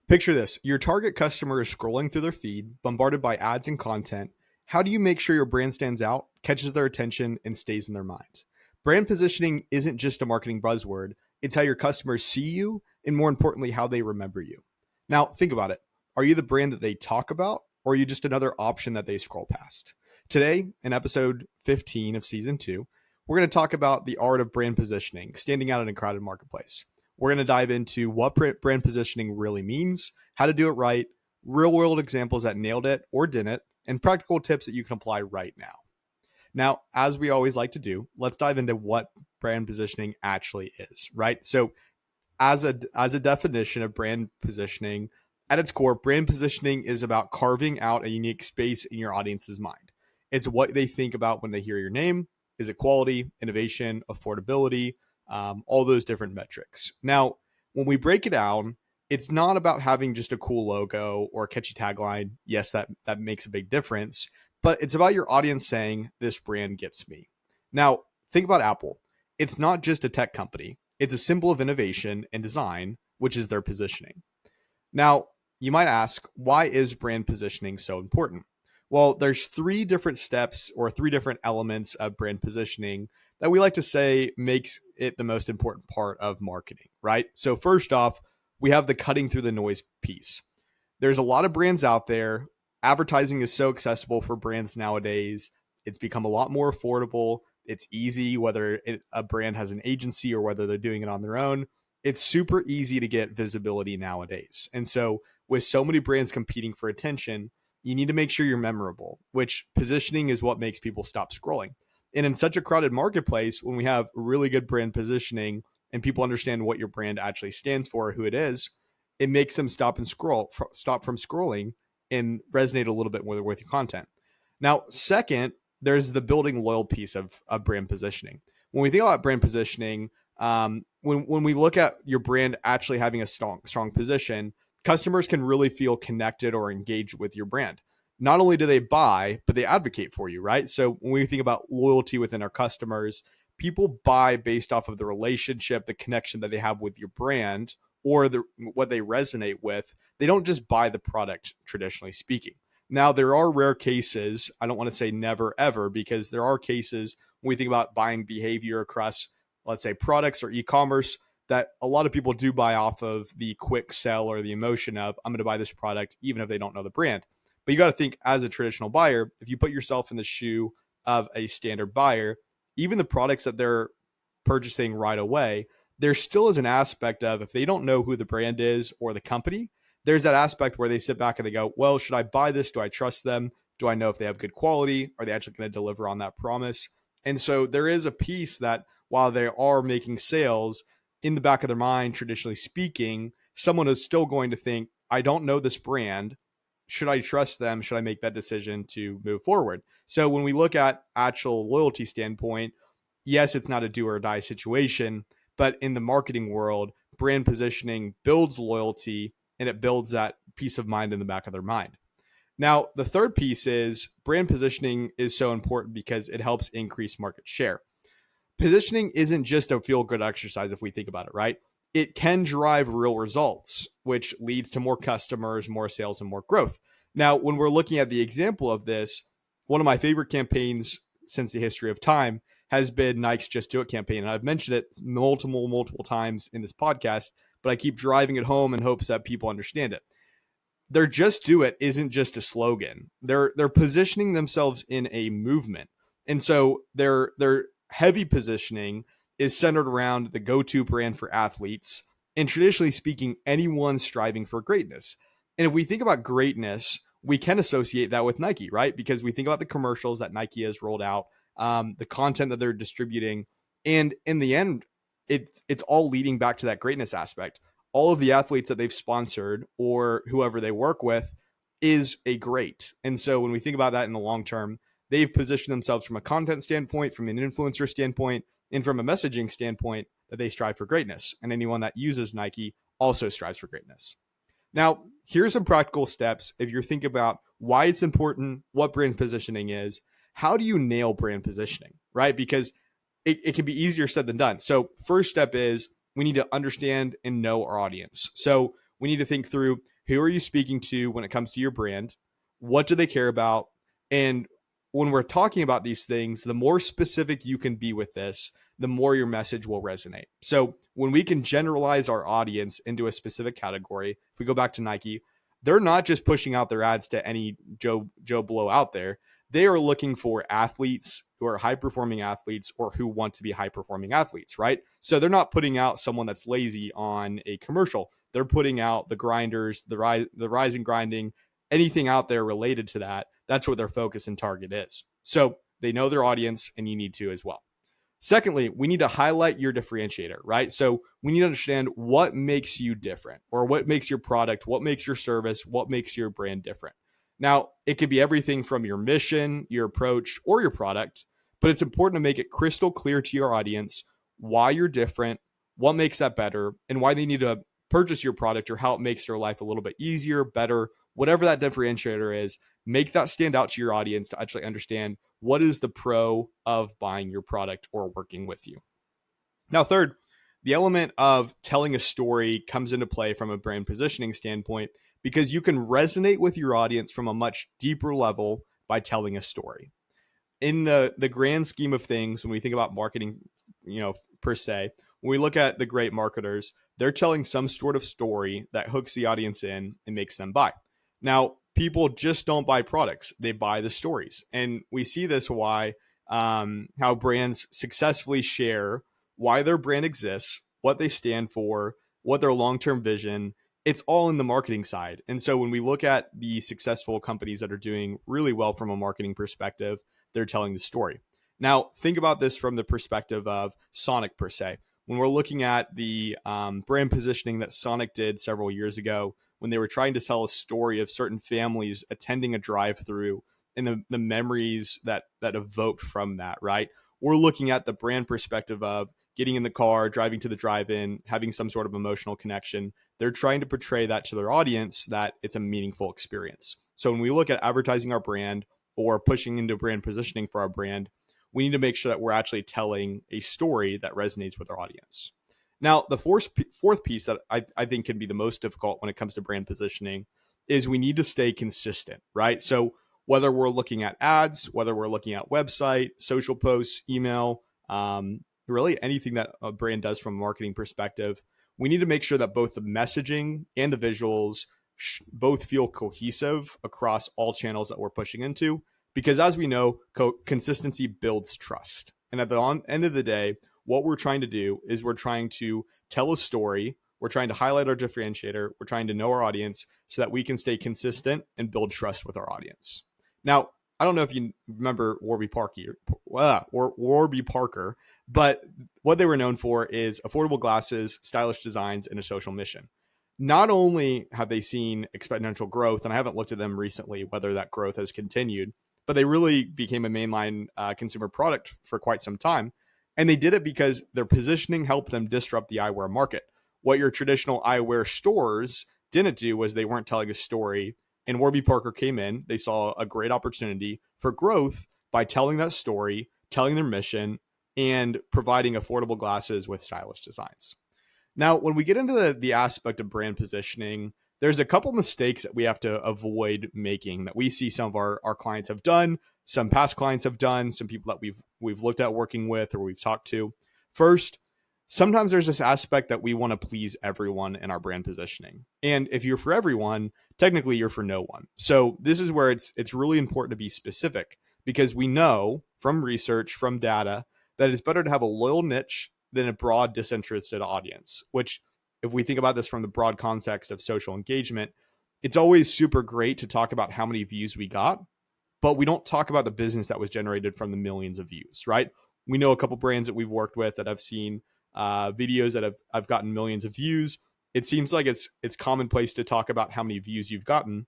Picture this. Your target customer is scrolling through their feed, bombarded by ads and content. How do you make sure your brand stands out, catches their attention, and stays in their minds? Brand positioning isn't just a marketing buzzword, it's how your customers see you, and more importantly, how they remember you. Now, think about it. Are you the brand that they talk about, or are you just another option that they scroll past? Today, in episode 15 of season 2, we're going to talk about the art of brand positioning, standing out in a crowded marketplace. We're going to dive into what brand positioning really means, how to do it right, real world examples that nailed it or didn't, and practical tips that you can apply right now. Now, as we always like to do, let's dive into what brand positioning actually is, right? So, as a definition of brand positioning, at its core, brand positioning is about carving out a unique space in your audience's mind. It's what they think about when they hear your name. Is it quality, innovation, affordability, all those different metrics? Now, when we break it down, it's not about having just a cool logo or a catchy tagline. Yes, that makes a big difference, but it's about your audience saying, this brand gets me. Now, think about Apple. It's not just a tech company. It's a symbol of innovation and design, which is their positioning. Now, you might ask, why is brand positioning so important? Well, there's three different steps or three different elements of brand positioning that we like to say makes it the most important part of marketing, right? So first off, we have the cutting through the noise piece. There's a lot of brands out there. Advertising is so accessible for brands nowadays. It's become a lot more affordable. It's easy, whether a brand has an agency or whether they're doing it on their own. It's super easy to get visibility nowadays. And so, with so many brands competing for attention, you need to make sure you're memorable, which positioning is what makes people stop scrolling. And in such a crowded marketplace, when we have really good brand positioning and people understand what your brand actually stands for, who it is, it makes them stop from scrolling and resonate a little bit more with your content. Now, second, there's the building loyal piece of brand positioning. When we think about brand positioning, when we look at your brand actually having a strong position, customers can really feel connected or engaged with your brand. Not only do they buy, but they advocate for you, right? So when we think about loyalty within our customers, people buy based off of the relationship, the connection that they have with your brand, or what they resonate with. They don't just buy the product, traditionally speaking. Now, there are rare cases, I don't want to say never ever, because there are cases when we think about buying behavior across, let's say, products or e-commerce, that a lot of people do buy off of the quick sell or the emotion of, I'm going to buy this product, even if they don't know the brand. But you got to think, as a traditional buyer, if you put yourself in the shoe of a standard buyer, even the products that they're purchasing right away, there still is an aspect of, if they don't know who the brand is or the company, there's that aspect where they sit back and they go, well, should I buy this? Do I trust them? Do I know if they have good quality? Are they actually going to deliver on that promise? And so there is a piece that while they are making sales, in the back of their mind, traditionally speaking, someone is still going to think, I don't know this brand. Should I trust them? Should I make that decision to move forward? So when we look at actual loyalty standpoint, yes, it's not a do or die situation, but in the marketing world, brand positioning builds loyalty and it builds that peace of mind in the back of their mind. Now, the third piece is brand positioning is so important because it helps increase market share. Positioning isn't just a feel good exercise if we think about it, right? It can drive real results, which leads to more customers, more sales, and more growth. Now, when we're looking at the example of this, one of my favorite campaigns since the history of time has been Nike's Just Do It campaign. And I've mentioned it multiple times in this podcast, but I keep driving it home in hopes that people understand it. Their Just Do It isn't just a slogan. They're positioning themselves in a movement. And so their heavy positioning is centered around the go-to brand for athletes and, traditionally speaking, anyone striving for greatness. And if we think about greatness, we can associate that with Nike, right? Because we think about the commercials that Nike has rolled out, the content that they're distributing, and in the end, it's all leading back to that greatness aspect. All of the athletes that they've sponsored or whoever they work with is a great. And so when we think about that in the long term, they've positioned themselves from a content standpoint, from an influencer standpoint, and from a messaging standpoint that they strive for greatness. And anyone that uses Nike also strives for greatness. Now, here's some practical steps if you're thinking about why it's important, what brand positioning is. How do you nail brand positioning, right? Because it can be easier said than done. So first step is we need to understand and know our audience. So we need to think through, Who are you speaking to when it comes to your brand? What do they care about? And when we're talking about these things, the more specific you can be with this, the more your message will resonate. So when we can generalize our audience into a specific category, if we go back to Nike, they're not just pushing out their ads to any Joe Blow out there. They are looking for athletes who are high performing athletes or who want to be high performing athletes, right? So they're not putting out someone that's lazy on a commercial. They're putting out the grinders, the rise and grinding, anything out there related to that. That's what their focus and target is. So they know their audience, and you need to as well. Secondly, we need to highlight your differentiator, right? So we need to understand what makes you different, or what makes your product, what makes your service, what makes your brand different. Now, it could be everything from your mission, your approach, or your product, but it's important to make it crystal clear to your audience why you're different, what makes that better, and why they need to purchase your product, or how it makes their life a little bit easier, better, whatever that differentiator is. Make that stand out to your audience to actually understand what is the pro of buying your product or working with you. Now, third, the element of telling a story comes into play from a brand positioning standpoint, because you can resonate with your audience from a much deeper level by telling a story. In the grand scheme of things, when we think about marketing, per se, when we look at the great marketers, they're telling some sort of story that hooks the audience in and makes them buy. Now, people just don't buy products; they buy the stories, and we see this why how brands successfully share why their brand exists, what they stand for, what their long-term vision. It's all in the marketing side. And so when we look at the successful companies that are doing really well from a marketing perspective, they're telling the story. Now, think about this from the perspective of Sonic per se. When we're looking at the brand positioning that Sonic did several years ago, when they were trying to tell a story of certain families attending a drive-through and the memories that evoked from that, right? We're looking at the brand perspective of getting in the car, driving to the drive-in, having some sort of emotional connection. They're trying to portray that to their audience, that it's a meaningful experience. So when we look at advertising our brand or pushing into brand positioning for our brand, we need to make sure that we're actually telling a story that resonates with our audience. Now, the fourth piece that I think can be the most difficult when it comes to brand positioning is we need to stay consistent, right? So whether we're looking at ads, whether we're looking at website, social posts, email, really anything that a brand does from a marketing perspective, we need to make sure that both the messaging and the visuals both feel cohesive across all channels that we're pushing into. Because as we know, consistency builds trust. And at the end of the day, what we're trying to do is we're trying to tell a story. We're trying to highlight our differentiator. We're trying to know our audience so that we can stay consistent and build trust with our audience. Now, I don't know if you remember Warby Parker, but what they were known for is affordable glasses, stylish designs, and a social mission. Not only have they seen exponential growth, and I haven't looked at them recently whether that growth has continued, but they really became a mainline consumer product for quite some time. And they did it because their positioning helped them disrupt the eyewear market. What your traditional eyewear stores didn't do was they weren't telling a story. And Warby Parker came in, they saw a great opportunity for growth by telling that story, telling their mission, and providing affordable glasses with stylish designs. Now, when we get into the aspect of brand positioning, there's a couple mistakes that we have to avoid making that we see some of our clients have done, some past clients have done, some people that we've looked at working with or we've talked to. First, sometimes there's this aspect that we want to please everyone in our brand positioning. And if you're for everyone, technically you're for no one. So this is where it's really important to be specific, because we know from research, from data, that it's better to have a loyal niche than a broad disinterested audience, which if we think about this from the broad context of social engagement, it's always super great to talk about how many views we got, but we don't talk about the business that was generated from the millions of views, right? We know a couple brands that we've worked with that have seen videos that have gotten millions of views. It seems like it's commonplace to talk about how many views you've gotten,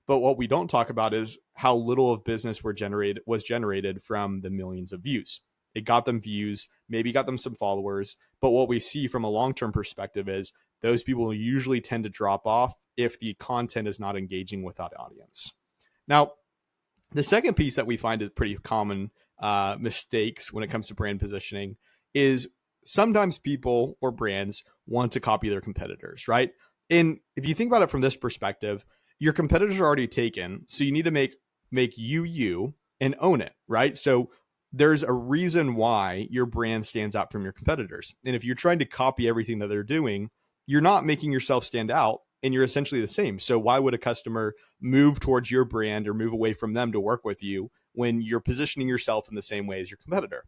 but what we don't talk about is how little of business was generated from the millions of views. It got them views, maybe got them some followers. But what we see from a long-term perspective is those people usually tend to drop off if the content is not engaging with that audience. Now, the second piece that we find is pretty common mistakes when it comes to brand positioning is sometimes people or brands want to copy their competitors, right? And if you think about it from this perspective, your competitors are already taken, so you need to make you and own it, right? So there's a reason why your brand stands out from your competitors. And if you're trying to copy everything that they're doing, you're not making yourself stand out and you're essentially the same. So why would a customer move towards your brand or move away from them to work with you when you're positioning yourself in the same way as your competitor?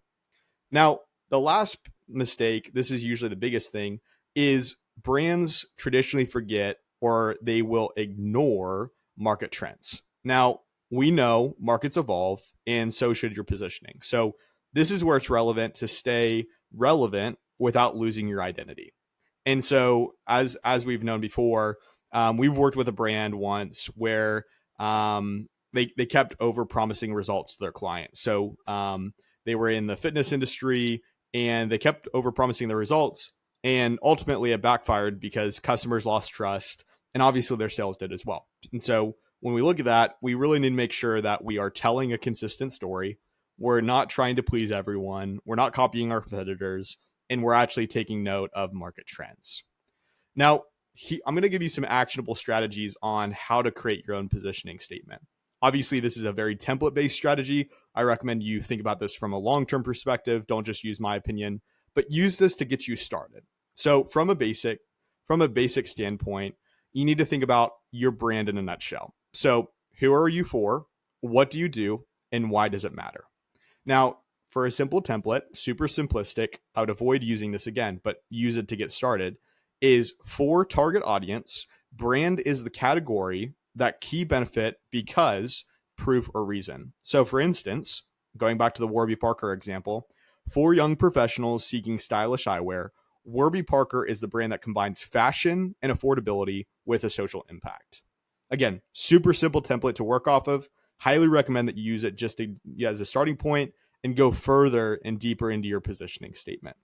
Now, the last mistake, this is usually the biggest thing, is brands traditionally forget or they will ignore market trends. Now, we know markets evolve and so should your positioning. So, this is where it's relevant to stay relevant without losing your identity. And so, as we've known before, we've worked with a brand once where they kept over promising results to their clients. So they were in the fitness industry and they kept over promising their results. And ultimately, it backfired because customers lost trust and obviously their sales did as well. And so, when we look at that, we really need to make sure that we are telling a consistent story. We're not trying to please everyone, we're not copying our competitors, and we're actually taking note of market trends. Now, I'm going to give you some actionable strategies on how to create your own positioning statement. Obviously, this is a very template based strategy. I recommend you think about this from a long term perspective. Don't just use my opinion, but use this to get you started. So, from a basic standpoint, you need to think about your brand in a nutshell. So, who are you for? What do you do? And why does it matter? Now, for a simple template, super simplistic, I would avoid using this again, but use it to get started, is for target audience, brand is the category, that key benefit because proof or reason. So, for instance, going back to the Warby Parker example, for young professionals seeking stylish eyewear, Warby Parker is the brand that combines fashion and affordability with a social impact. Again, super simple template to work off of. Highly recommend that you use it just as a starting point and go further and deeper into your positioning statement.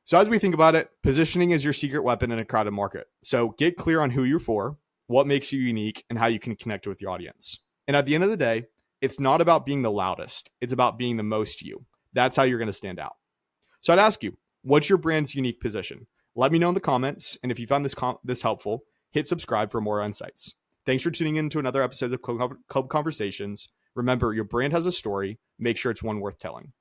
So, as we think about it, positioning is your secret weapon in a crowded market. So, get clear on who you're for, what makes you unique, and how you can connect with your audience. And at the end of the day, it's not about being the loudest, it's about being the most you. That's how you're going to stand out. So, I'd ask you, what's your brand's unique position? Let me know in the comments. And if you found this helpful, hit subscribe for more insights. Thanks for tuning in to another episode of Club Conversations. Remember, your brand has a story. Make sure it's one worth telling.